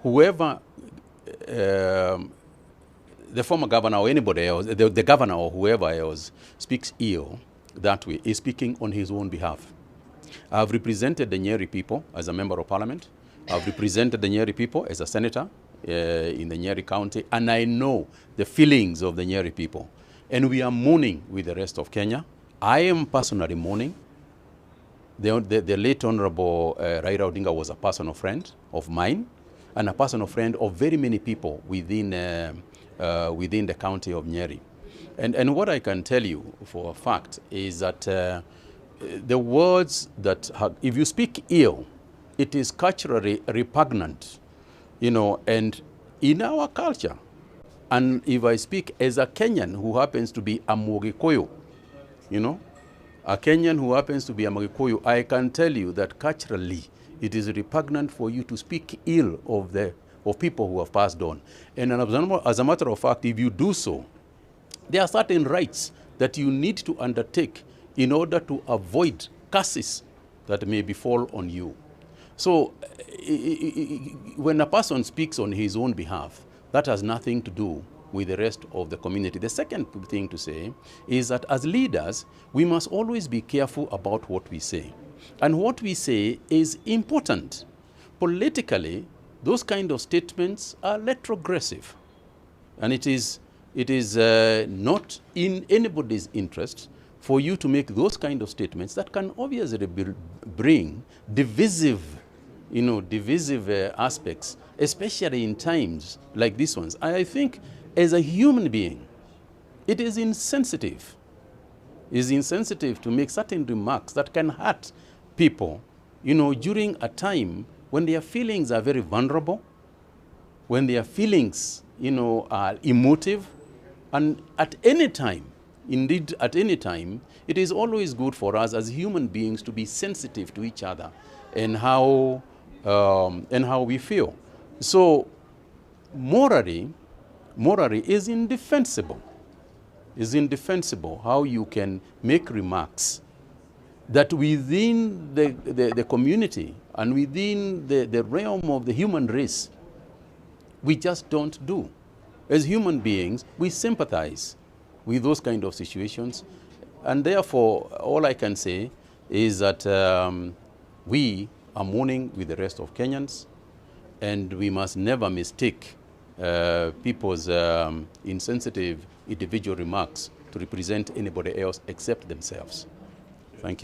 whoever, the former governor or anybody else, the governor or whoever else speaks ill that way is speaking on his own behalf. I've represented the Nyeri people as a member of parliament. I've represented the Nyeri people as a senator in the Nyeri county, and I know the feelings of the Nyeri people. And we are mourning with the rest of Kenya. I am personally mourning. The late Honorable Raila Odinga was a personal friend of mine and a personal friend of very many people within the county of Nyeri. And what I can tell you for a fact is that the words that, if you speak ill, it is culturally repugnant, you know, and in our culture. And if I speak as a Kenyan who happens to be a Mogikoyo, you know, a Kenyan who happens to be a Mogikoyo, I can tell you that culturally it is repugnant for you to speak ill of people who have passed on. And as a matter of fact, if you do so, there are certain rights that you need to undertake in order to avoid curses that may befall on you. So when a person speaks on his own behalf, that has nothing to do with the rest of the community. The second thing to say is that as leaders, we must always be careful about what we say. And what we say is important. Politically, those kind of statements are retrogressive. And it is not in anybody's interest for you to make those kind of statements that can obviously bring divisive aspects, especially in times like these ones. I think as a human being, it is insensitive. It is insensitive to make certain remarks that can hurt people, you know, during a time when their feelings are very vulnerable, when their feelings, you know, are emotive, and at any time, indeed at any time, it is always good for us as human beings to be sensitive to each other and how we feel. So morally is indefensible. Is indefensible how you can make remarks that within the community and within the realm of the human race, we just don't do. As human beings, we sympathize with those kind of situations. And therefore, all I can say is that we are mourning with the rest of Kenyans, and we must never mistake people's insensitive individual remarks to represent anybody else except themselves.